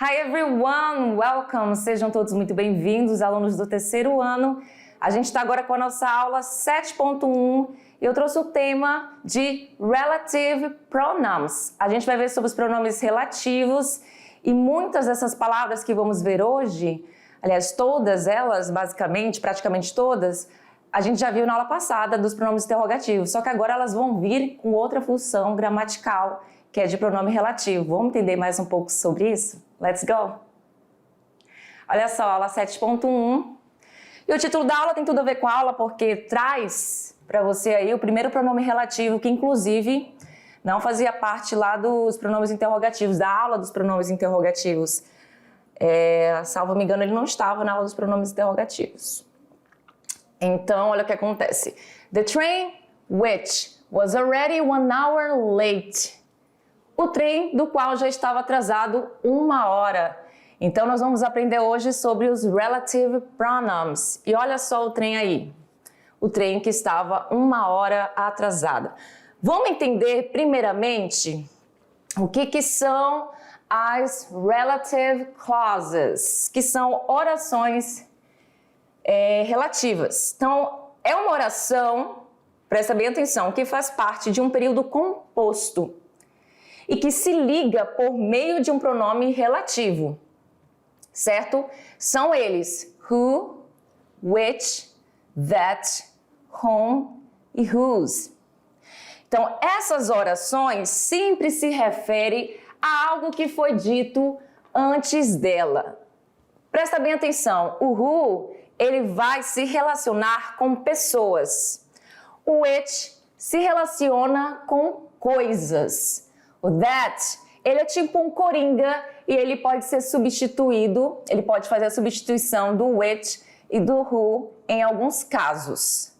Hi everyone, welcome! Sejam todos muito bem-vindos, alunos do terceiro ano. A gente está agora com a nossa aula 7.1 e eu trouxe o tema de Relative Pronouns. A gente vai ver sobre os pronomes relativos e muitas dessas palavras que vamos ver hoje, aliás, todas elas, basicamente, praticamente todas, a gente já viu na aula passada dos pronomes interrogativos, só que agora elas vão vir com outra função gramatical, que é de pronome relativo. Vamos entender mais um pouco sobre isso? Let's go! Olha só, aula 7.1. E o título da aula tem tudo a ver com a aula, porque traz para você aí o primeiro pronome relativo, que inclusive não fazia parte lá dos pronomes interrogativos, da aula dos pronomes interrogativos. Salvo me engano, ele não estava na aula dos pronomes interrogativos. Então, olha o que acontece. The train which was already 1 hour late. O trem do qual já estava atrasado 1 hora. Então, nós vamos aprender hoje sobre os relative pronouns. E olha só o trem aí. O trem que estava 1 hora atrasada. Vamos entender, primeiramente, o que são as relative clauses, que são orações relativas. Então, é uma oração, presta bem atenção, que faz parte de um período composto e que se liga por meio de um pronome relativo, certo? São eles who, which, that, whom e whose. Então, essas orações sempre se referem a algo que foi dito antes dela. Presta bem atenção, o who, ele vai se relacionar com pessoas. O which se relaciona com coisas. O that, ele é tipo um coringa e ele pode ser substituído, ele pode fazer a substituição do which e do who em alguns casos.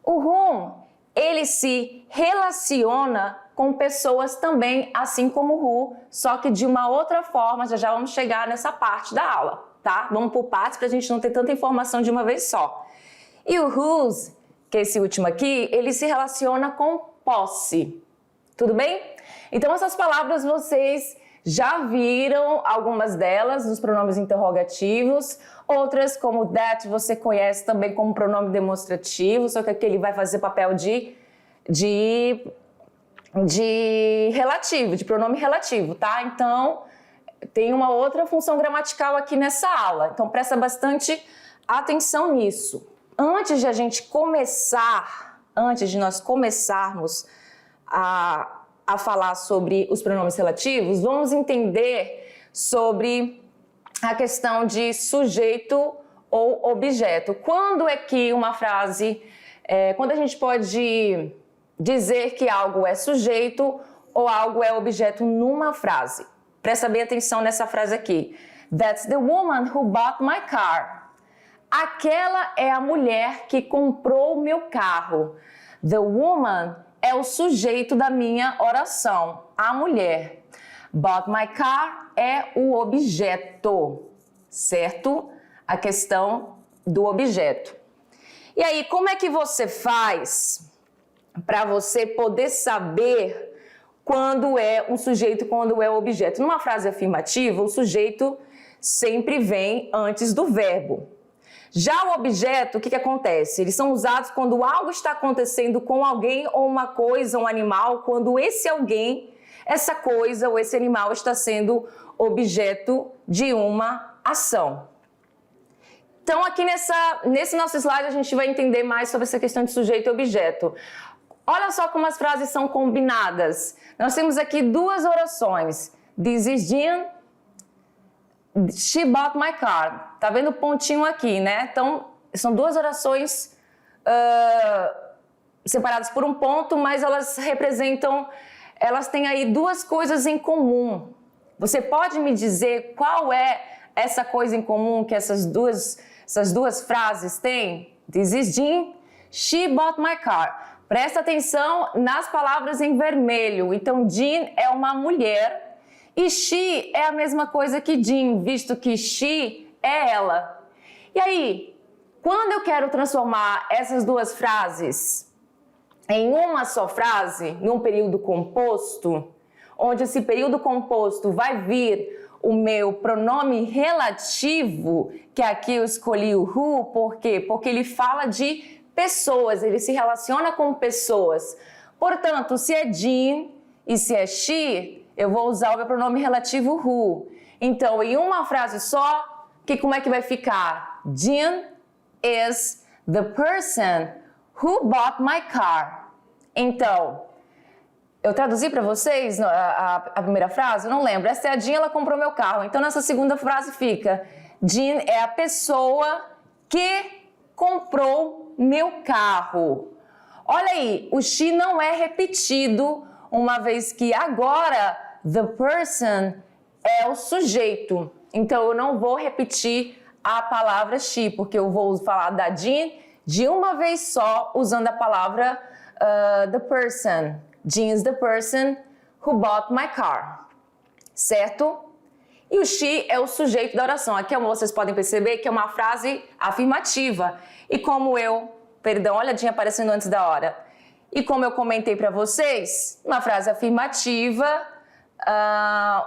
O whom, ele se relaciona com pessoas também, assim como o who, só que de uma outra forma, já vamos chegar nessa parte da aula, tá? Vamos por partes para a gente não ter tanta informação de uma vez só. E o whose, que é esse último aqui, ele se relaciona com posse, tudo bem? Então, essas palavras vocês já viram algumas delas nos pronomes interrogativos, outras como that você conhece também como pronome demonstrativo, só que aqui ele vai fazer papel de relativo, de pronome relativo, tá? Então, tem uma outra função gramatical aqui nessa aula, então presta bastante atenção nisso. Antes de nós começarmos a falar sobre os pronomes relativos, vamos entender sobre a questão de sujeito ou objeto. Quando é que uma frase, quando a gente pode dizer que algo é sujeito ou algo é objeto numa frase? Presta bem atenção nessa frase aqui. That's the woman who bought my car. Aquela é a mulher que comprou o meu carro. The woman é o sujeito da minha oração, a mulher. Bought my car é o objeto, certo? A questão do objeto. E aí, como é que você faz para você poder saber quando é um sujeito, quando é o objeto? Numa frase afirmativa, o sujeito sempre vem antes do verbo. Já o objeto, o que acontece? Eles são usados quando algo está acontecendo com alguém ou uma coisa, um animal, quando esse alguém, essa coisa ou esse animal está sendo objeto de uma ação. Então, aqui nesse nosso slide, a gente vai entender mais sobre essa questão de sujeito e objeto. Olha só como as frases são combinadas. Nós temos aqui duas orações. This is Jean. She bought my car. Tá vendo o pontinho aqui, né? Então, são duas orações separadas por um ponto, mas elas têm aí duas coisas em comum. Você pode me dizer qual é essa coisa em comum que essas duas frases têm? This is Jean, she bought my car. Presta atenção nas palavras em vermelho. Então, Jean é uma mulher. E she é a mesma coisa que Jean, visto que she é ela. E aí, quando eu quero transformar essas duas frases em uma só frase, num período composto, onde esse período composto vai vir o meu pronome relativo, que aqui eu escolhi o who, por quê? Porque ele fala de pessoas, ele se relaciona com pessoas. Portanto, se é Jean e se é she, eu vou usar o meu pronome relativo who. Então, em uma frase só, como é que vai ficar? Jean is the person who bought my car. Então, eu traduzi para vocês a primeira frase? Eu não lembro. Essa é a Jean, ela comprou meu carro. Então, nessa segunda frase fica: Jean é a pessoa que comprou meu carro. Olha aí, o she não é repetido, uma vez que agora the person é o sujeito. Então, eu não vou repetir a palavra she, porque eu vou falar da Jean de uma vez só, usando a palavra the person. Jean is the person who bought my car. Certo? E o she é o sujeito da oração. Aqui, vocês podem perceber que é uma frase afirmativa. E como olhadinha aparecendo antes da hora. E como eu comentei para vocês, uma frase afirmativa,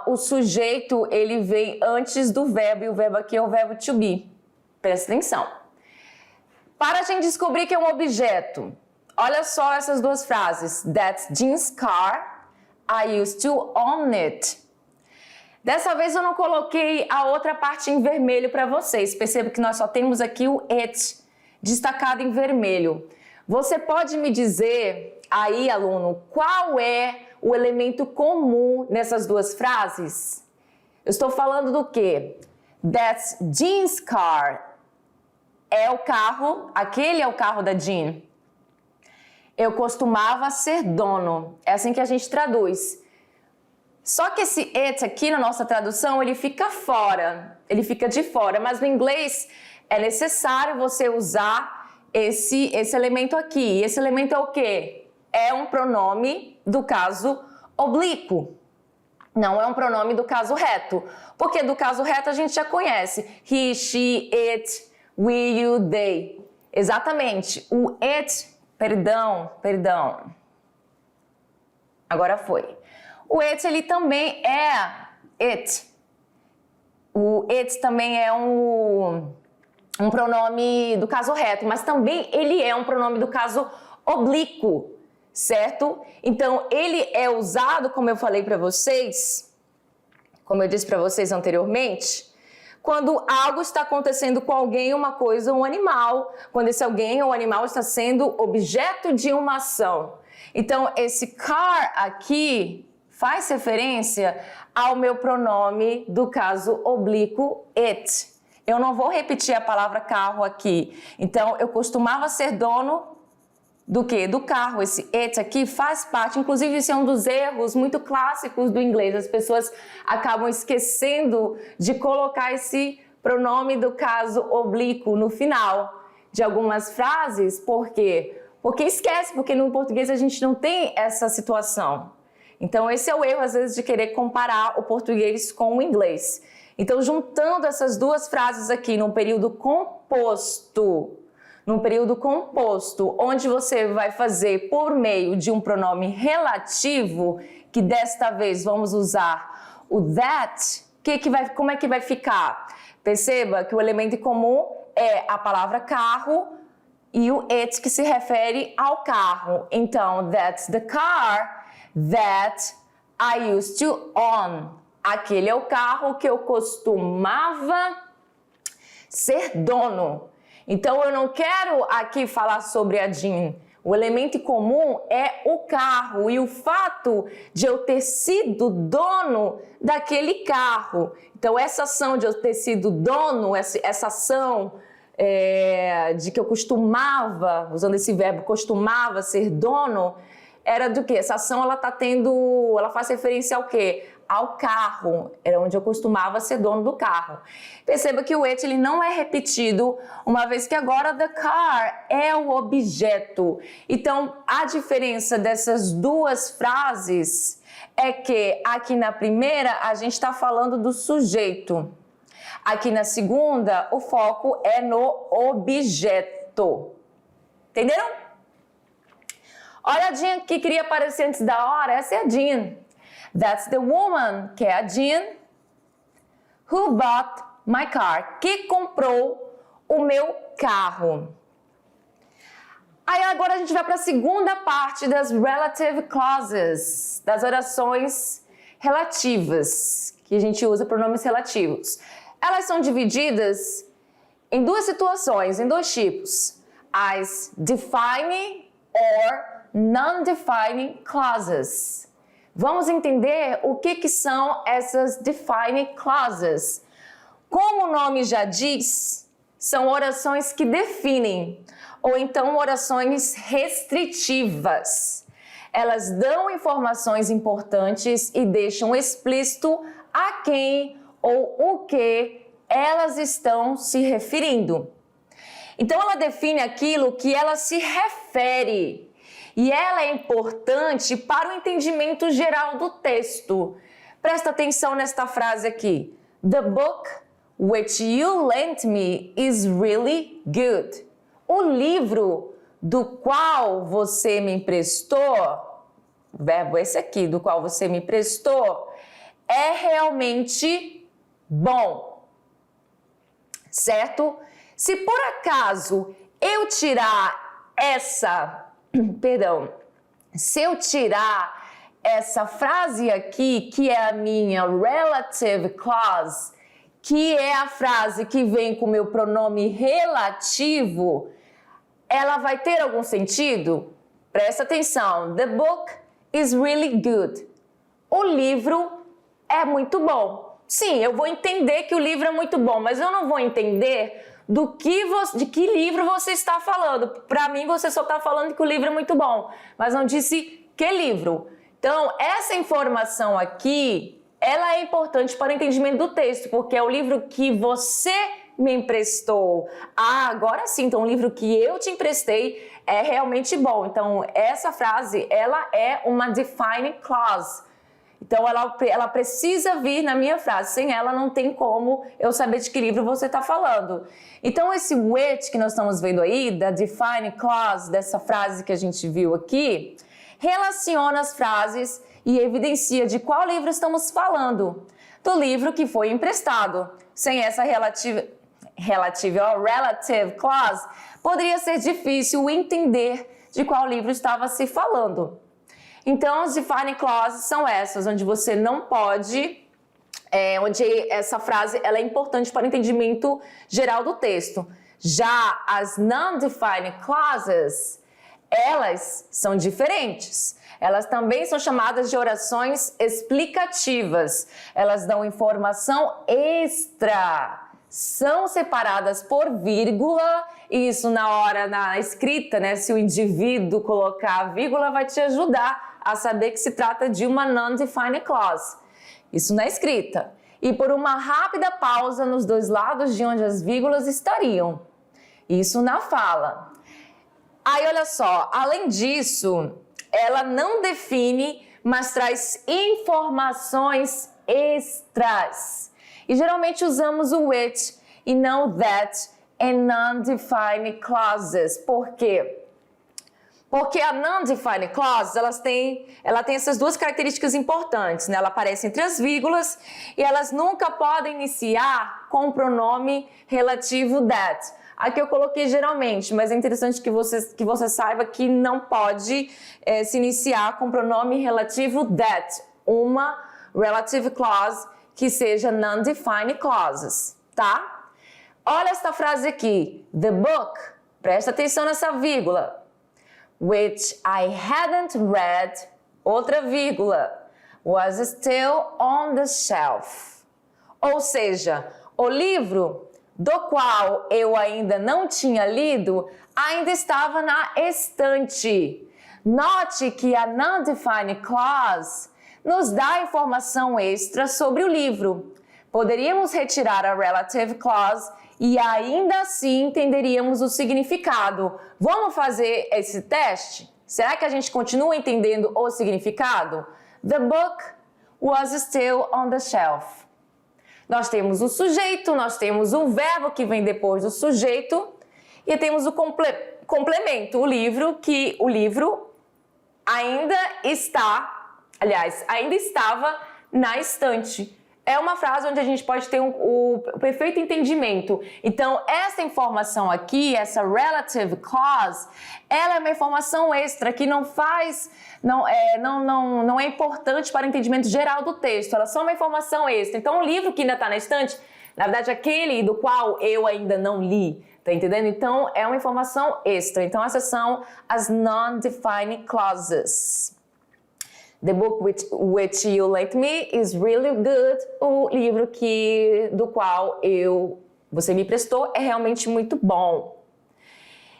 o sujeito ele vem antes do verbo, e o verbo aqui é o verbo to be. Presta atenção. Para a gente descobrir que é um objeto, olha só essas duas frases. That's Jean's car. I used to own it. Dessa vez eu não coloquei a outra parte em vermelho para vocês. Perceba que nós só temos aqui o it destacado em vermelho. Você pode me dizer aí, aluno, qual é o elemento comum nessas duas frases? Eu estou falando do quê? That's Jean's car. É o carro, aquele é o carro da Jean. Eu costumava ser dono. É assim que a gente traduz. Só que esse it aqui na nossa tradução, ele fica fora. Ele fica de fora. Mas no inglês é necessário você usar esse elemento aqui. Esse elemento é o quê? É um pronome do caso oblíquo. Não é um pronome do caso reto. Porque do caso reto a gente já conhece. He, she, it, we, you, they. Exatamente. O it, perdão. Agora foi. O it, ele também é it. O it também é um pronome do caso reto, mas também ele é um pronome do caso oblíquo, certo? Então, ele é usado, como eu falei para vocês, como eu disse para vocês anteriormente, quando algo está acontecendo com alguém, uma coisa ou um animal, quando esse alguém ou animal está sendo objeto de uma ação. Então, esse car aqui faz referência ao meu pronome do caso oblíquo it. Eu não vou repetir a palavra carro aqui. Então, eu costumava ser dono do quê? Do carro. Esse it aqui faz parte, inclusive isso é um dos erros muito clássicos do inglês. As pessoas acabam esquecendo de colocar esse pronome do caso oblíquo no final de algumas frases. Por quê? Porque esquece, porque no português a gente não tem essa situação. Então, esse é o erro, às vezes, de querer comparar o português com o inglês. Então, juntando essas duas frases aqui num período composto, onde você vai fazer por meio de um pronome relativo, que desta vez vamos usar o that, como é que vai ficar? Perceba que o elemento comum é a palavra carro e o it, que se refere ao carro. Então, that's the car that I used to own. Aquele é o carro que eu costumava ser dono. Então, eu não quero aqui falar sobre a Jean. O elemento comum é o carro e o fato de eu ter sido dono daquele carro. Então, essa ação de eu ter sido dono, essa ação de que eu costumava, usando esse verbo, costumava ser dono, era do quê? Essa ação, ela faz referência ao quê? Ao carro, era onde eu costumava ser dono do carro. Perceba que o it ele não é repetido, uma vez que agora the car é o objeto. Então, a diferença dessas duas frases é que aqui na primeira a gente está falando do sujeito. Aqui na segunda, o foco é no objeto. Entenderam? Olha a Jean que queria aparecer antes da hora, essa é a Jean. That's the woman, que é a Jean. Who bought my car? Que comprou o meu carro? Aí agora a gente vai para a segunda parte das relative clauses, das orações relativas, que a gente usa pronomes relativos. Elas são divididas em duas situações, em dois tipos. As defining or non-defining clauses. Vamos entender o que são essas defining clauses. Como o nome já diz, são orações que definem, ou então orações restritivas. Elas dão informações importantes e deixam explícito a quem ou o que elas estão se referindo. Então ela define aquilo que ela se refere e ela é importante para o entendimento geral do texto. Presta atenção nesta frase aqui. The book which you lent me is really good. O livro do qual você me emprestou, o verbo é esse aqui, do qual você me emprestou, é realmente bom. Certo? Se por acaso eu tirar se eu tirar essa frase aqui, que é a minha relative clause, que é a frase que vem com o meu pronome relativo, ela vai ter algum sentido? Presta atenção. The book is really good. O livro é muito bom. Sim, eu vou entender que o livro é muito bom, mas eu não vou entender de que livro você está falando. Para mim, você só está falando que o livro é muito bom, mas não disse que livro. Então, essa informação aqui, ela é importante para o entendimento do texto, porque é o livro que você me emprestou. Ah, agora sim, então o livro que eu te emprestei é realmente bom. Então, essa frase, ela é uma defining clause. Então, ela precisa vir na minha frase. Sem ela, não tem como eu saber de que livro você está falando. Então, esse which que nós estamos vendo aí, da defining clause, dessa frase que a gente viu aqui, relaciona as frases e evidencia de qual livro estamos falando. Do livro que foi emprestado. Sem essa relative clause, poderia ser difícil entender de qual livro estava se falando. Então, as defining clauses são essas, onde você não pode, onde essa frase ela é importante para o entendimento geral do texto. Já as non-defining clauses, elas são diferentes. Elas também são chamadas de orações explicativas. Elas dão informação extra. São separadas por vírgula, e isso na escrita, né? Se o indivíduo colocar a vírgula, vai te ajudar a saber que se trata de uma non-defining clause. Isso na escrita. E por uma rápida pausa nos dois lados de onde as vírgulas estariam. Isso na fala. Aí, olha só, além disso, ela não define, mas traz informações extras. E geralmente usamos o which e não that em non-defining clauses. Por quê? Porque a non-defining clause, ela tem essas duas características importantes, né? Ela aparece entre as vírgulas e elas nunca podem iniciar com o pronome relativo that. Aqui eu coloquei geralmente, mas é interessante que você saiba que não pode se iniciar com o pronome relativo that. Uma relative clause que seja non-defining clauses, tá? Olha esta frase aqui. The book, presta atenção nessa vírgula. Which I hadn't read, outra vírgula, was still on the shelf. Ou seja, o livro do qual eu ainda não tinha lido ainda estava na estante. Note que a non-defining clause nos dá informação extra sobre o livro. Poderíamos retirar a relative clause e ainda assim entenderíamos o significado. Vamos fazer esse teste? Será que a gente continua entendendo o significado? The book was still on the shelf. Nós temos o sujeito, nós temos o verbo que vem depois do sujeito e temos o complemento, o livro, que o livro ainda estava na estante. é uma frase onde a gente pode ter o perfeito entendimento. Então, essa informação aqui, essa relative clause, ela é uma informação extra que não é importante para o entendimento geral do texto. Ela é só uma informação extra. Então, o livro que ainda está na estante, na verdade, aquele do qual eu ainda não li, tá entendendo? Então, é uma informação extra. Então, essas são as non-defining clauses. The book which you lent me is really good. O livro do qual você me prestou é realmente muito bom.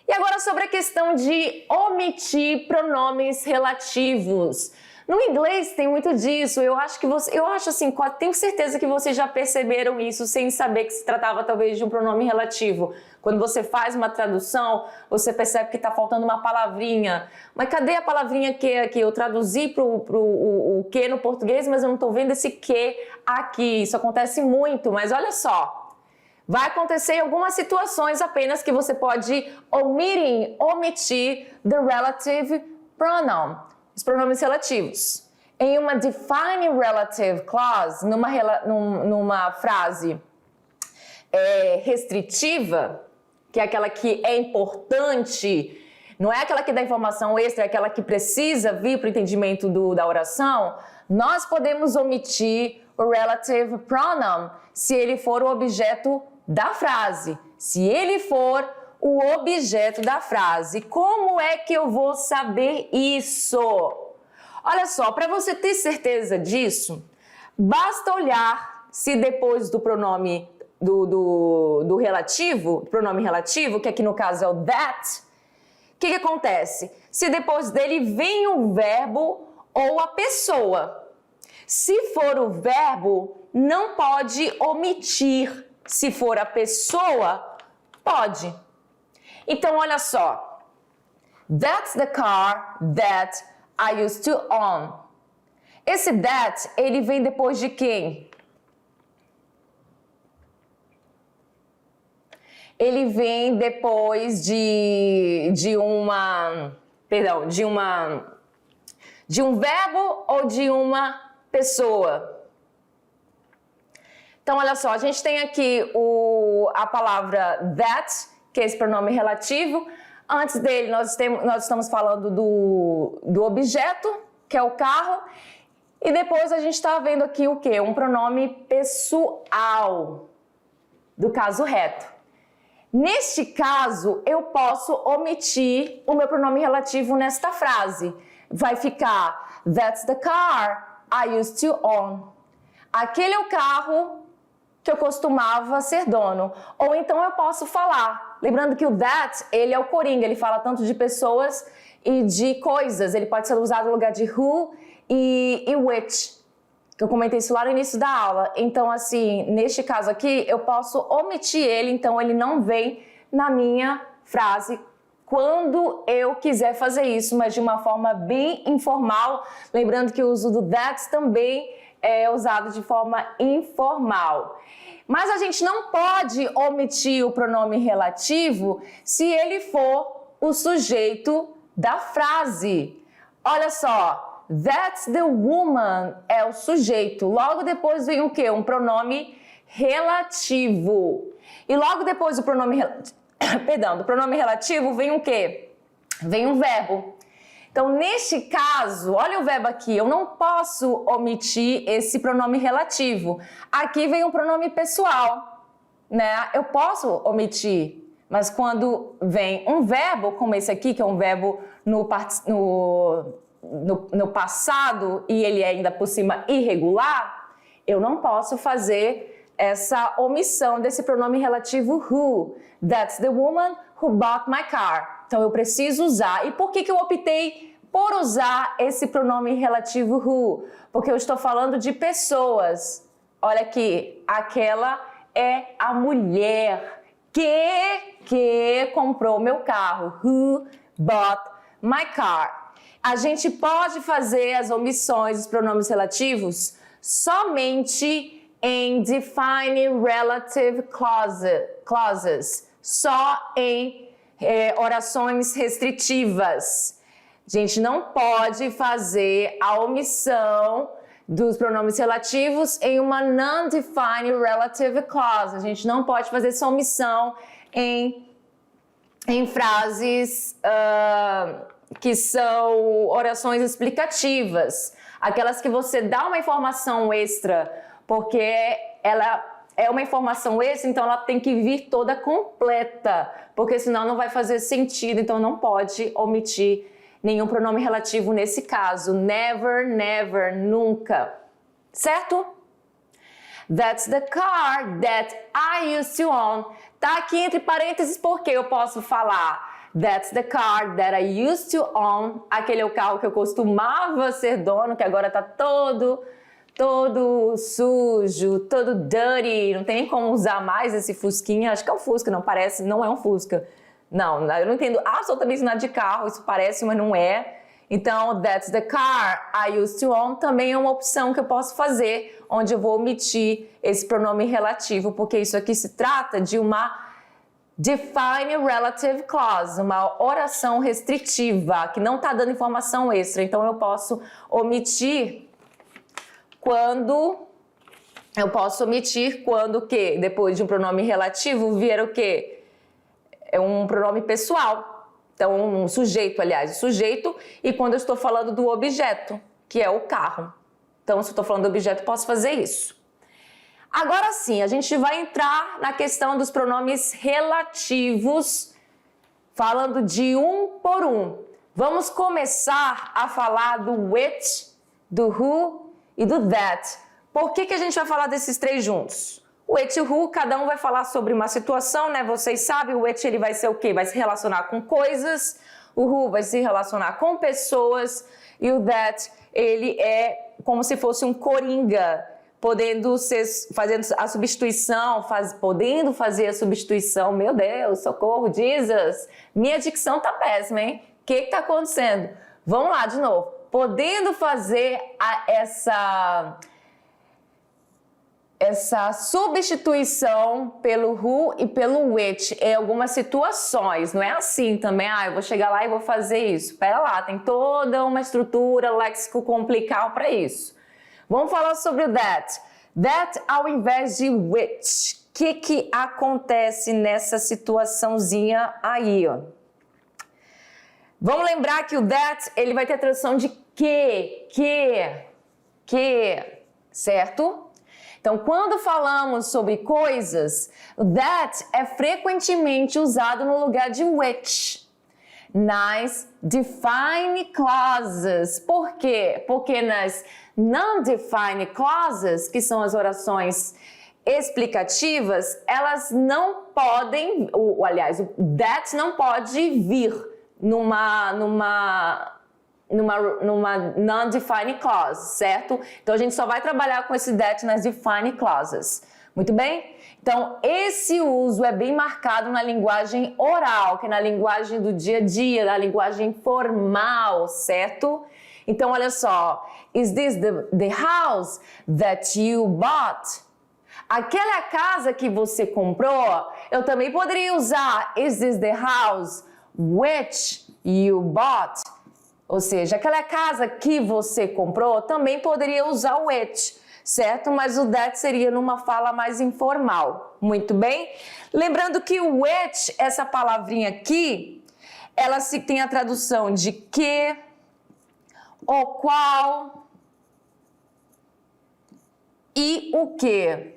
E agora sobre a questão de omitir pronomes relativos. No inglês tem muito disso. Eu acho assim, tenho certeza que vocês já perceberam isso sem saber que se tratava talvez de um pronome relativo. Quando você faz uma tradução, você percebe que está faltando uma palavrinha. Mas cadê a palavrinha que eu traduzi para o que no português, mas eu não estou vendo esse que aqui. Isso acontece muito, mas olha só. Vai acontecer em algumas situações apenas que você pode omitir the relative pronoun, os pronomes relativos. Em uma defining relative clause, numa frase restritiva, que é aquela que é importante, não é aquela que dá informação extra, é aquela que precisa vir para o entendimento da oração, nós podemos omitir o relative pronoun se ele for o objeto da frase. Se ele for o objeto da frase. Como é que eu vou saber isso? Olha só, para você ter certeza disso, basta olhar se depois do pronome do relativo, pronome relativo, que aqui no caso é o that, o que acontece? Se depois dele vem o verbo ou a pessoa. Se for o verbo, não pode omitir. Se for a pessoa, pode. Então, olha só. That's the car that I used to own. Esse that, ele vem depois de quem? Ele vem depois de um verbo ou de uma pessoa. Então, olha só, a gente tem aqui a palavra that, que é esse pronome relativo. Antes dele, nós estamos falando do objeto, que é o carro. E depois a gente está vendo aqui o quê? Um pronome pessoal, do caso reto. Neste caso, eu posso omitir o meu pronome relativo nesta frase. Vai ficar, that's the car I used to own. Aquele é o carro que eu costumava ser dono. Ou então eu posso falar. Lembrando que o that, ele é o coringa. Ele fala tanto de pessoas e de coisas. Ele pode ser usado no lugar de who e which. Eu comentei isso lá no início da aula. Então, assim, neste caso aqui, eu posso omitir ele. Então, ele não vem na minha frase quando eu quiser fazer isso, mas de uma forma bem informal. Lembrando que o uso do that também é usado de forma informal. Mas a gente não pode omitir o pronome relativo se ele for o sujeito da frase. Olha só. That's the woman é o sujeito. Logo depois vem o quê? Um pronome relativo. E logo depois do pronome relativo vem o quê? Vem um verbo. Então, neste caso, olha o verbo aqui, eu não posso omitir esse pronome relativo. Aqui vem um pronome pessoal, né? Eu posso omitir, mas quando vem um verbo, como esse aqui, que é um verbo no passado e ele é ainda por cima irregular, eu não posso fazer essa omissão desse pronome relativo who. That's the woman who bought my car. Então eu preciso usar. E por que eu optei por usar esse pronome relativo who? Porque eu estou falando de pessoas. Olha aqui, aquela é a mulher que comprou meu carro. Who bought my car? A gente pode fazer as omissões dos pronomes relativos somente em defining relative clauses, só em orações restritivas. A gente não pode fazer a omissão dos pronomes relativos em uma non-defined relative clause. A gente não pode fazer essa omissão em frases que são orações explicativas, aquelas que você dá uma informação extra, porque ela é uma informação extra, então ela tem que vir toda completa, porque senão não vai fazer sentido, então não pode omitir nenhum pronome relativo nesse caso. Never, never, nunca. Certo? That's the car that I used to own. Tá aqui entre parênteses porque eu posso falar that's the car that I used to own. Aquele é o carro que eu costumava ser dono, que agora tá todo sujo, todo dirty. Não tem nem como usar mais esse Fusquinha. Acho que é um Fusca, não parece, não é um Fusca. Não, eu não entendo absolutamente nada de carro, isso parece, mas não é. Então, that's the car I used to own também é uma opção que eu posso fazer, onde eu vou omitir esse pronome relativo, porque isso aqui se trata de uma defined relative clause, uma oração restritiva, que não está dando informação extra. Então, eu posso omitir quando o quê? Depois de um pronome relativo, vier o quê? É um pronome pessoal, então um sujeito, aliás, o sujeito, e quando eu estou falando do objeto, que é o carro. Então, se eu estou falando do objeto, posso fazer isso. Agora sim, a gente vai entrar na questão dos pronomes relativos, falando de um por um. Vamos começar a falar do which, do who e do that. Por que a gente vai falar desses três juntos? O which e o who, cada um vai falar sobre uma situação, né? Vocês sabem, o which ele vai ser o quê? Vai se relacionar com coisas, o who vai se relacionar com pessoas e o that, ele é como se fosse um coringa, fazendo a substituição, podendo fazer a substituição. Meu Deus, socorro, Jesus! Minha dicção tá péssima, hein? O que tá acontecendo? Vamos lá de novo. Podendo fazer essa substituição pelo who e pelo which em algumas situações. Não é assim também, eu vou chegar lá e vou fazer isso. Pera lá, tem toda uma estrutura léxico-complicada para isso. Vamos falar sobre o that. That ao invés de which. O que acontece nessa situaçãozinha aí, ó? Vamos lembrar que o that, ele vai ter a tradução de que, certo? Então, quando falamos sobre coisas, o that é frequentemente usado no lugar de which. Nas defined clauses. Por quê? Porque nas non-defined clauses, que são as orações explicativas, elas não podem, aliás, o that não pode vir numa non-defined clause, certo? Então, a gente só vai trabalhar com esse that nas defined clauses. Muito bem? Então, esse uso é bem marcado na linguagem oral, que é na linguagem do dia a dia, na linguagem formal, certo? Então, olha só. Is this the house that you bought? Aquela é a casa que você comprou? Eu também poderia usar is this the house which you bought? Ou seja, aquela casa que você comprou, também poderia usar o which, certo? Mas o that seria numa fala mais informal. Muito bem? Lembrando que o which, essa palavrinha aqui, ela tem a tradução de que, o qual e o que.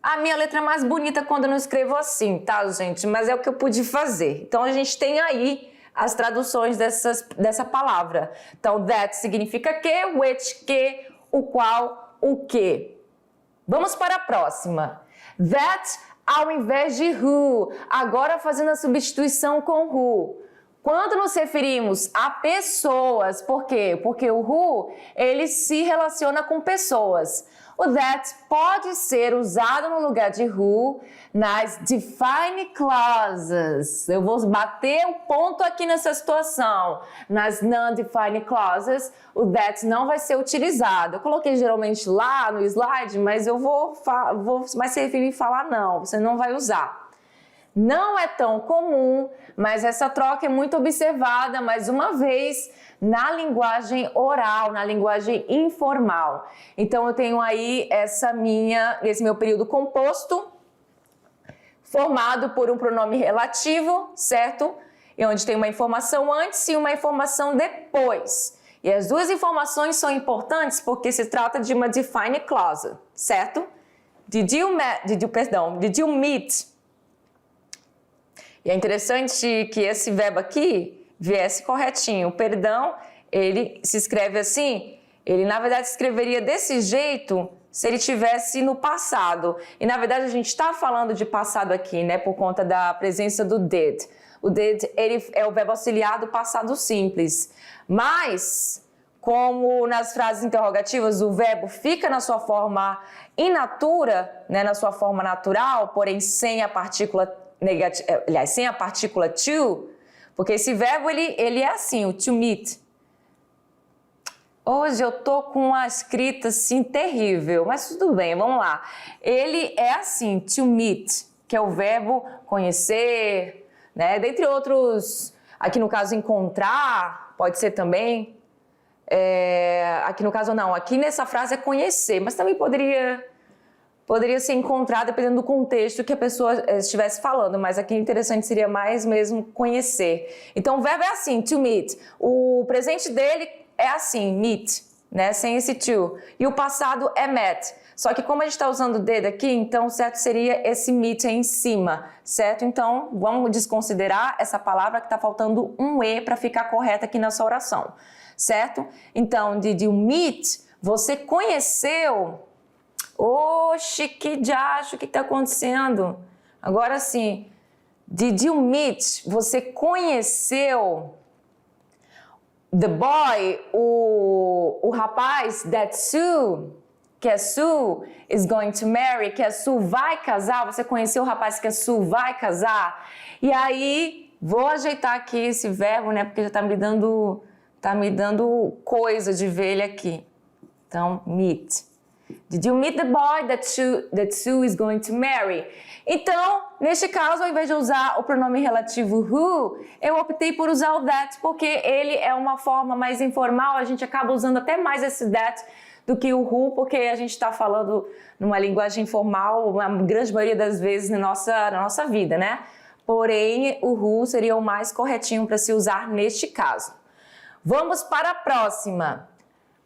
A minha letra é mais bonita quando eu não escrevo assim, tá, gente? Mas é o que eu pude fazer. Então, a gente tem aí as traduções dessa palavra. Então, that significa que, which, que, o qual, o que. Vamos para a próxima. That ao invés de who. Agora fazendo a substituição com who. Quando nos referimos a pessoas, por quê? Porque o who, ele se relaciona com pessoas. O that pode ser usado no lugar de who nas defined clauses. Eu vou bater o ponto aqui nessa situação. Nas non-defined clauses, o that não vai ser utilizado. Eu coloquei geralmente lá no slide, mas eu vou mais se referir e falar não, você não vai usar. não é tão comum, mas essa troca é muito observada, mais uma vez, na linguagem oral, na linguagem informal. Então, eu tenho aí esse meu período composto, formado por um pronome relativo, certo? E onde tem uma informação antes e uma informação depois. E as duas informações são importantes porque se trata de uma defined clause, certo? Did you meet? E é interessante que esse verbo aqui viesse corretinho. O perdão, ele se escreve assim, ele na verdade escreveria desse jeito se ele tivesse no passado. E na verdade a gente está falando de passado aqui, né, por conta da presença do did. O did, ele é o verbo auxiliar do passado simples. Mas, como nas frases interrogativas o verbo fica na sua forma in natura, né, na sua forma natural, porém sem a partícula negativa, aliás, sem a partícula to, porque esse verbo ele é assim, o to meet. Hoje eu tô com uma escrita assim terrível, mas tudo bem, vamos lá. Ele é assim, to meet, que é o verbo conhecer, né? Dentre outros, aqui no caso encontrar, pode ser também. Aqui no caso não, aqui nessa frase é conhecer, mas também poderia ser encontrar dependendo do contexto que a pessoa estivesse falando, mas aqui interessante seria mais mesmo conhecer. Então o verbo é assim, to meet. O presente dele é assim, meet, né, sem esse to. E o passado é met. Só que como a gente está usando o did aqui, então o certo seria esse meet em cima, certo? Então vamos desconsiderar essa palavra que está faltando um E para ficar correta aqui nessa oração, certo? Então, did you meet? Você conheceu? Oxe, que diacho, o que está acontecendo? Agora sim, did you meet? Você conheceu the boy, o rapaz that Sue, que a Sue is going to marry, que a Sue vai casar? Você conheceu o rapaz que a Sue vai casar? E aí, vou ajeitar aqui esse verbo, né? Porque já tá me dando coisa de ver ele aqui. Então, meet. Did you meet the boy that Sue is going to marry? Então, neste caso, ao invés de usar o pronome relativo who, eu optei por usar o that, porque ele é uma forma mais informal, a gente acaba usando até mais esse that do que o who, porque a gente está falando numa linguagem informal, a grande maioria das vezes na nossa vida, né? Porém, o who seria o mais corretinho para se usar neste caso. Vamos para a próxima.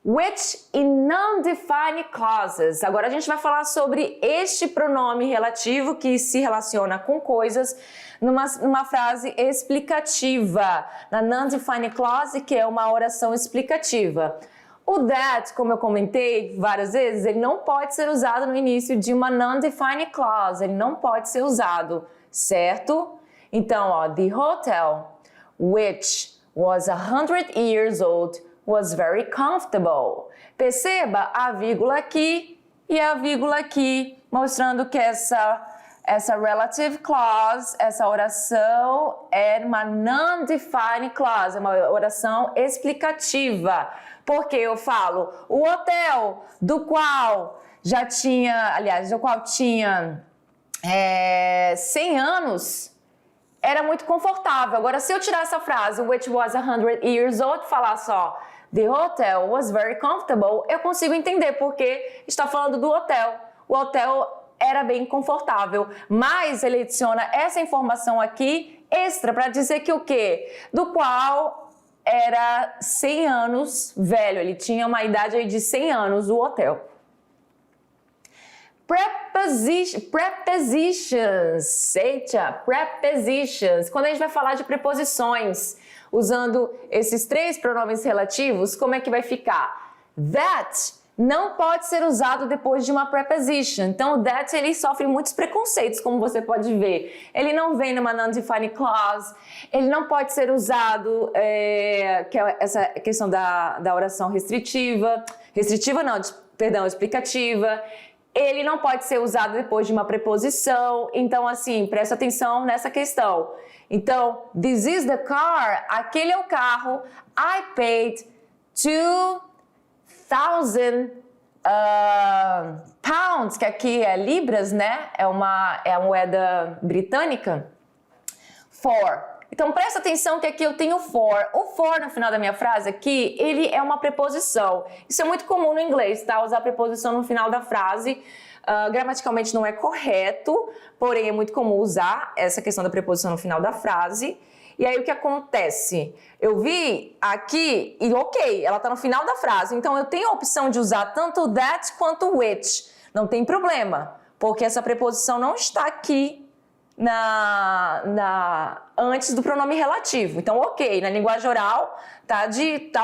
Which in non-defined clauses. Agora a gente vai falar sobre este pronome relativo que se relaciona com coisas numa frase explicativa. Na non-defined clause, que é uma oração explicativa. O that, como eu comentei várias vezes, ele não pode ser usado no início de uma non-defined clause. Ele não pode ser usado, certo? Então, ó, the hotel, which was 100 years old, was very comfortable. Perceba a vírgula aqui e a vírgula aqui, mostrando que essa relative clause, essa oração é uma non-defined clause, é uma oração explicativa. Porque eu falo, o hotel do qual tinha 100 anos, era muito confortável. Agora, se eu tirar essa frase, which was 100 years old, falar só, the hotel was very comfortable, eu consigo entender porque está falando do hotel. O hotel era bem confortável, mas ele adiciona essa informação aqui extra para dizer que o quê? Do qual era 100 anos velho, ele tinha uma idade aí de 100 anos, o hotel. Prepositions. Eita, prepositions. Quando a gente vai falar de preposições, usando esses três pronomes relativos, como é que vai ficar? That não pode ser usado depois de uma preposition. Então, o that, ele sofre muitos preconceitos, como você pode ver. Ele não vem numa non-defined clause, ele não pode ser usado, que é essa questão da oração explicativa. Ele não pode ser usado depois de uma preposição. Então, assim, presta atenção nessa questão. Então, this is the car. Aquele é o carro. I paid 2,000 pounds, que aqui é libras, né? É a moeda britânica. for. Então, presta atenção que aqui eu tenho for. O for no final da minha frase aqui, ele é uma preposição. Isso é muito comum no inglês, tá? Usar preposição no final da frase. Gramaticalmente não é correto, porém é muito comum usar essa questão da preposição no final da frase. E aí o que acontece? Eu vi aqui e ok, ela tá no final da frase. Então, eu tenho a opção de usar tanto that quanto which. Não tem problema, porque essa preposição não está aqui antes do pronome relativo. Então, ok, na linguagem oral, tá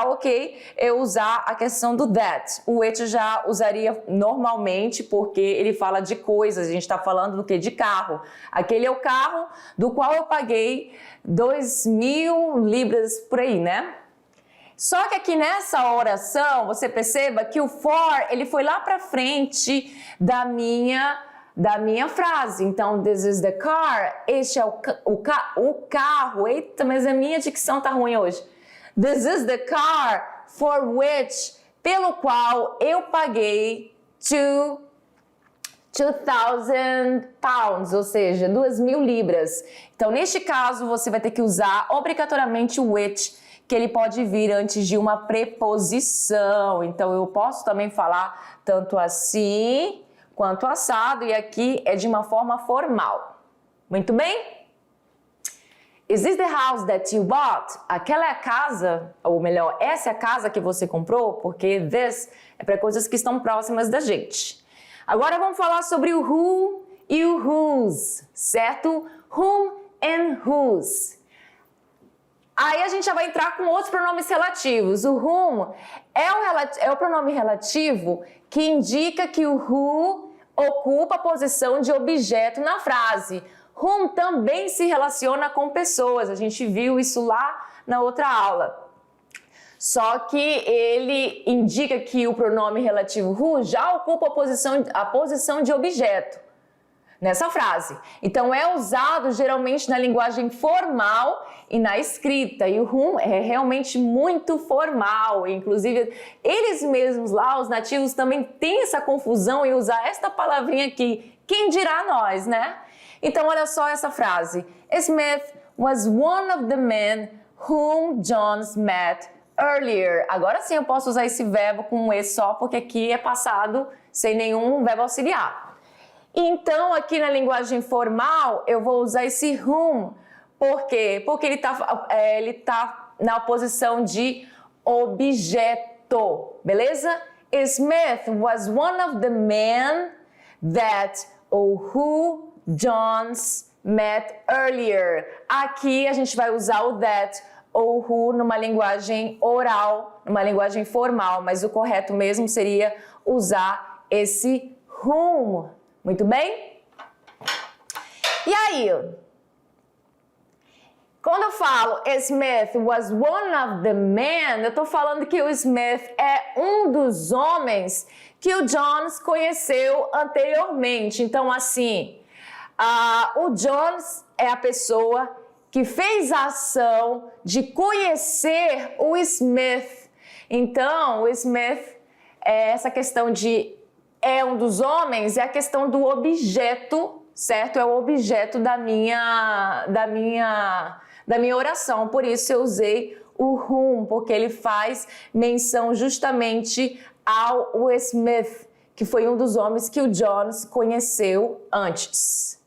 ok eu usar a questão do that. O which eu já usaria normalmente, porque ele fala de coisas, a gente está falando do que? De carro. Aquele é o carro do qual eu paguei 2.000 libras por aí, né? Só que aqui nessa oração, você perceba que o for, ele foi lá para frente da minha frase. Então, this is the car, este é o carro. Eita, mas a minha dicção tá ruim hoje. This is the car for which, pelo qual eu paguei 2,000 pounds, ou seja, 2.000 libras. Então, neste caso, você vai ter que usar obrigatoriamente o which, que ele pode vir antes de uma preposição. Então, eu posso também falar tanto assim quanto assado, e aqui é de uma forma formal. Muito bem? Is this the house that you bought? Aquela é a casa, ou melhor, essa é a casa que você comprou, porque this é para coisas que estão próximas da gente. Agora vamos falar sobre o who e o whose, certo? Whom and whose. Aí a gente já vai entrar com outros pronomes relativos. O whom é o pronome relativo que indica que o who ocupa a posição de objeto na frase. Whom também se relaciona com pessoas. A gente viu isso lá na outra aula. Só que ele indica que o pronome relativo who já ocupa a posição de objeto nessa frase. Então, é usado geralmente na linguagem formal e na escrita. E o whom é realmente muito formal. Inclusive, eles mesmos lá, os nativos, também têm essa confusão em usar esta palavrinha aqui. Quem dirá nós, né? Então, olha só essa frase. Smith was one of the men whom Jones met earlier. Agora sim eu posso usar esse verbo com um e só, porque aqui é passado sem nenhum verbo auxiliar. Então, aqui na linguagem formal, eu vou usar esse whom. Por quê? Porque ele tá na posição de objeto, beleza? Smith was one of the men that or who Jones met earlier. Aqui a gente vai usar o that ou who numa linguagem oral, numa linguagem formal, mas o correto mesmo seria usar esse whom. Muito bem? E aí, quando eu falo Smith was one of the men, eu tô falando que o Smith é um dos homens que o Jones conheceu anteriormente. Então, assim, o Jones é a pessoa que fez a ação de conhecer o Smith. Então, o Smith é essa questão de é um dos homens, é a questão do objeto, certo? É o objeto da minha oração. Por isso eu usei o whom, porque ele faz menção justamente ao Smith, que foi um dos homens que o Jones conheceu antes.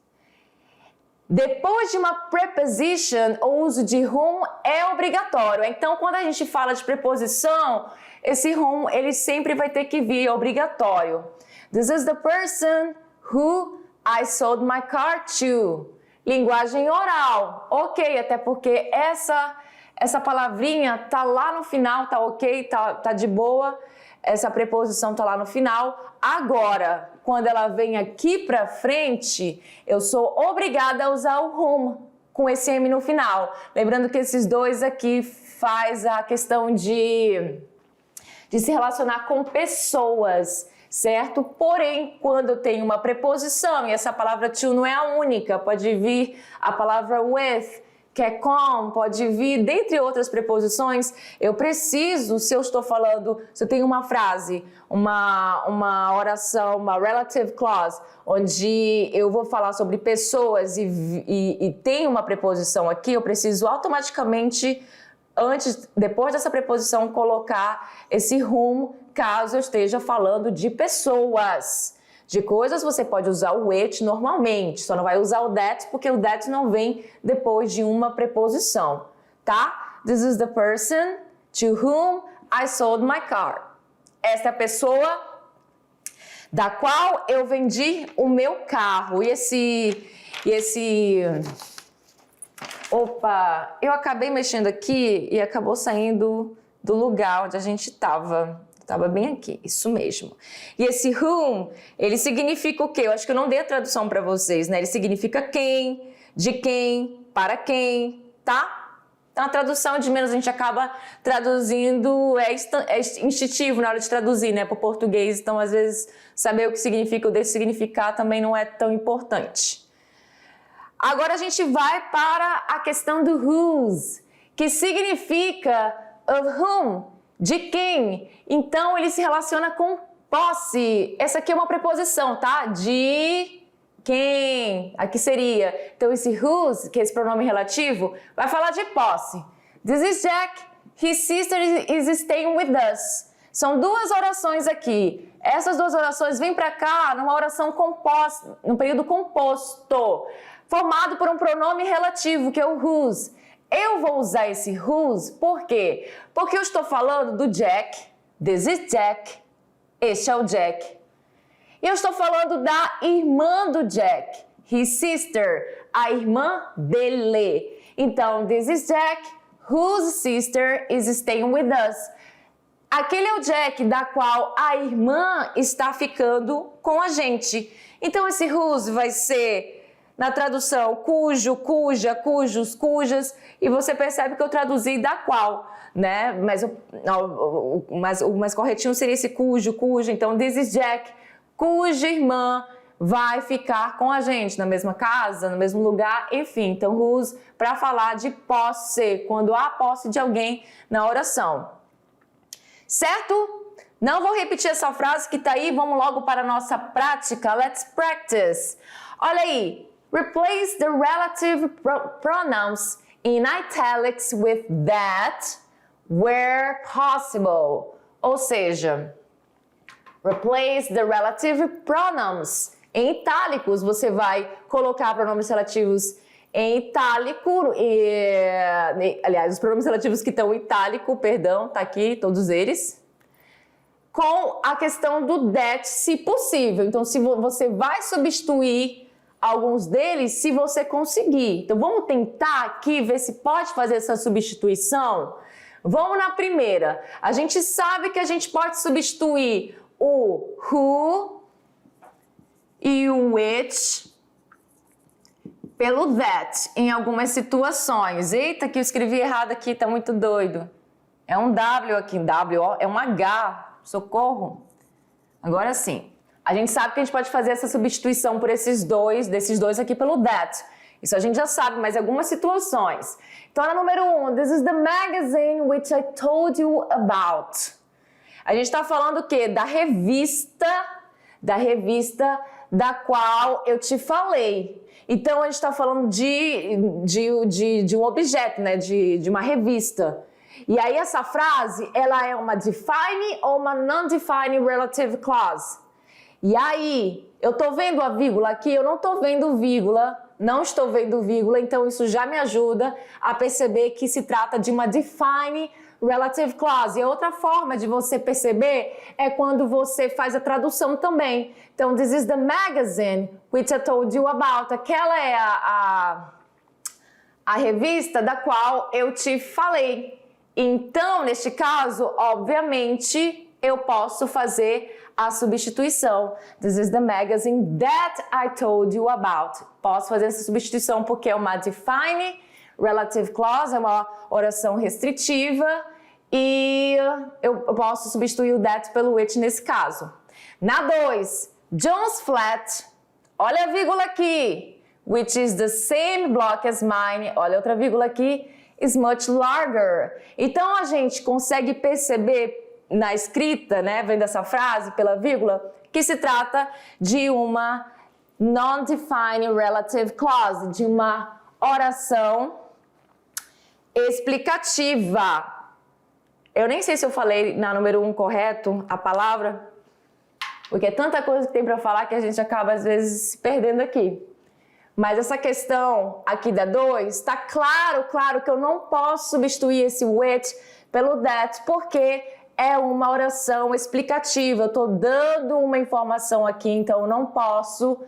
Depois de uma preposition, o uso de whom é obrigatório. Então, quando a gente fala de preposição, esse whom, ele sempre vai ter que vir, é obrigatório. This is the person who I sold my car to. Linguagem oral. Ok, até porque essa palavrinha tá lá no final, tá ok, tá de boa. Essa preposição tá lá no final. Agora, quando ela vem aqui pra frente, eu sou obrigada a usar o whom com esse M no final. Lembrando que esses dois aqui faz a questão de se relacionar com pessoas, certo? Porém, quando eu tenho uma preposição, e essa palavra to não é a única, pode vir a palavra with, quer come, pode vir, dentre outras preposições. Eu preciso, se eu estou falando, se eu tenho uma frase, uma oração, uma relative clause, onde eu vou falar sobre pessoas e tem uma preposição aqui, eu preciso automaticamente, depois dessa preposição, colocar esse whom, caso eu esteja falando de pessoas. De coisas você pode usar o it normalmente, só não vai usar o that porque o that não vem depois de uma preposição, tá? This is the person to whom I sold my car. Esta é a pessoa da qual eu vendi o meu carro. Opa, eu acabei mexendo aqui e acabou saindo do lugar onde a gente estava. Estava bem aqui, isso mesmo. E esse whom, ele significa o quê? Eu acho que eu não dei a tradução para vocês, né? Ele significa quem, de quem, para quem, tá? Então a tradução de menos a gente acaba traduzindo, é instintivo na hora de traduzir, né? Para o português, então às vezes saber o que significa ou significar também não é tão importante. Agora a gente vai para a questão do whose, que significa of whom, de quem. Então ele se relaciona com posse. Essa aqui é uma preposição, tá? De quem. Aqui seria. Então esse whose, que é esse pronome relativo, vai falar de posse. This is Jack. His sister is staying with us. São duas orações aqui. Essas duas orações vêm para cá numa oração composta, num período composto, formado por um pronome relativo, que é o whose. Eu vou usar esse whose, por quê? Porque eu estou falando do Jack, this is Jack, este é o Jack. E eu estou falando da irmã do Jack, his sister, a irmã dele. Então, this is Jack, whose sister is staying with us. Aquele é o Jack da qual a irmã está ficando com a gente. Então, esse whose vai ser... na tradução, cujo, cuja, cujos, cujas, e você percebe que eu traduzi da qual, né? Mas o mais corretinho seria esse cujo, cuja. Então, this is Jack, cuja irmã vai ficar com a gente na mesma casa, no mesmo lugar, enfim. Então, whose para falar de posse, quando há posse de alguém na oração. Certo? Não vou repetir essa frase que está aí, vamos logo para a nossa prática. Let's practice. Olha aí. Replace the relative pronouns in italics with that where possible. Ou seja, replace the relative pronouns. Em itálicos, você vai colocar pronomes relativos em itálico. Aliás, os pronomes relativos que estão em itálico, perdão, tá aqui, todos eles. Com a questão do that, se possível. Então, se você vai substituir alguns deles, se você conseguir. Então, vamos tentar aqui ver se pode fazer essa substituição? Vamos na primeira. A gente sabe que a gente pode substituir o who e o which pelo that em algumas situações. Eita, que eu escrevi errado aqui, tá muito doido. É um W aqui, W, ó, é um H, socorro. Agora sim. A gente sabe que a gente pode fazer essa substituição por desses dois aqui pelo that. Isso a gente já sabe, mas em algumas situações. Então, na número 1, this is the magazine which I told you about. A gente está falando o quê? Da revista da qual eu te falei. Então, a gente está falando de um objeto, né? De uma revista. E aí, essa frase, ela é uma define ou uma non-define relative clause. E aí, eu tô vendo a vírgula aqui, eu não tô vendo vírgula, não estou vendo vírgula, então isso já me ajuda a perceber que se trata de uma define relative clause. E outra forma de você perceber é quando você faz a tradução também. Então, this is the magazine which I told you about. Aquela é a revista da qual eu te falei. Então, neste caso, obviamente, eu posso fazer a substituição. This is the magazine that I told you about. Posso fazer essa substituição porque é uma define relative clause, é uma oração restritiva e eu posso substituir o that pelo which nesse caso. Na 2, John's flat, olha a vírgula aqui, which is the same block as mine, olha outra vírgula aqui, is much larger. Então a gente consegue perceber na escrita, né, vendo essa frase pela vírgula, que se trata de uma non-defined relative clause, de uma oração explicativa. Eu nem sei se eu falei na número 1 correto a palavra, porque é tanta coisa que tem para falar que a gente acaba às vezes se perdendo aqui. Mas essa questão aqui da 2, está claro que eu não posso substituir esse which pelo that, porque é uma oração explicativa. Eu estou dando uma informação aqui, então eu não posso,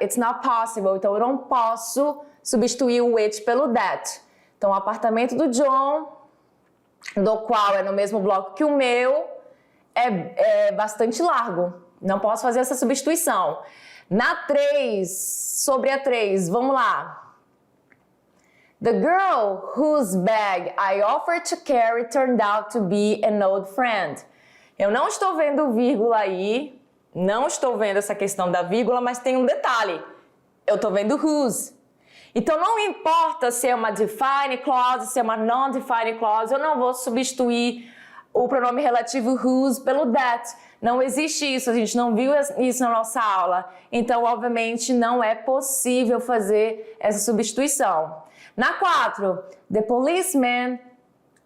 it's not possible, então eu não posso substituir o which pelo that. Então, o apartamento do John, do qual é no mesmo bloco que o meu, é bastante largo. Não posso fazer essa substituição. Na 3, sobre a 3, vamos lá. The girl whose bag I offered to carry turned out to be an old friend. Eu não estou vendo vírgula aí, não estou vendo essa questão da vírgula, mas tem um detalhe. Eu estou vendo whose. Então, não importa se é uma defined clause, se é uma non-defined clause, eu não vou substituir o pronome relativo whose pelo that. Não existe isso, a gente não viu isso na nossa aula. Então, obviamente, não é possível fazer essa substituição. Na 4, the policeman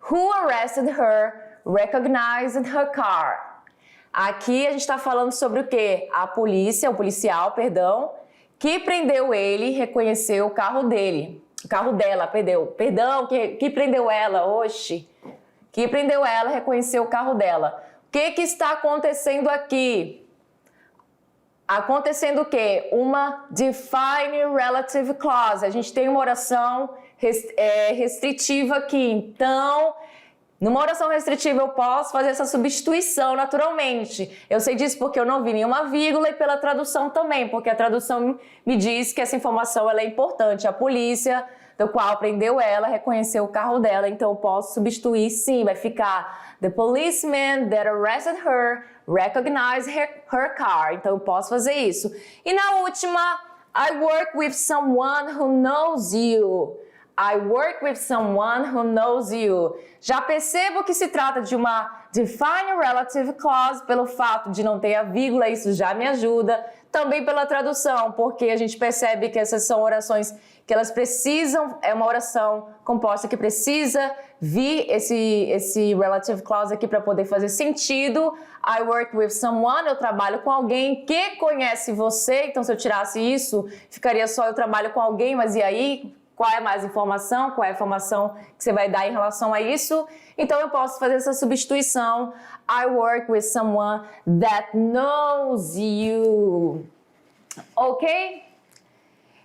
who arrested her recognized her car. Aqui a gente está falando sobre o quê? A polícia, o policial, perdão, que prendeu ele, reconheceu o carro dele. O carro dela, perdão, que prendeu ela, oxe. Que prendeu ela, reconheceu o carro dela. O que está acontecendo aqui? Acontecendo o quê? Uma defined relative clause. A gente tem uma oração restritiva aqui. Então, numa oração restritiva eu posso fazer essa substituição naturalmente. Eu sei disso porque eu não vi nenhuma vírgula e pela tradução também, porque a tradução me diz que essa informação ela é importante. A polícia, do qual prendeu ela, reconheceu o carro dela, então eu posso substituir sim, vai ficar the policeman that arrested her recognized her car. Então eu posso fazer isso. E na última, I work with someone who knows you. I work with someone who knows you. Já percebo que se trata de uma defined relative clause pelo fato de não ter a vírgula, isso já me ajuda. Também pela tradução, porque a gente percebe que essas são orações que elas precisam, é uma oração composta que precisa vir esse relative clause aqui para poder fazer sentido. I work with someone, eu trabalho com alguém que conhece você, então se eu tirasse isso, ficaria só eu trabalho com alguém, mas e aí? Qual é mais informação? Qual é a informação que você vai dar em relação a isso? Então, eu posso fazer essa substituição. I work with someone that knows you. Ok?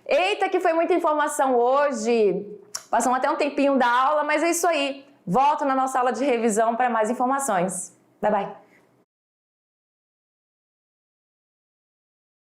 Eita, que foi muita informação hoje. Passamos até um tempinho da aula, mas é isso aí. Volto na nossa aula de revisão para mais informações. Bye, bye.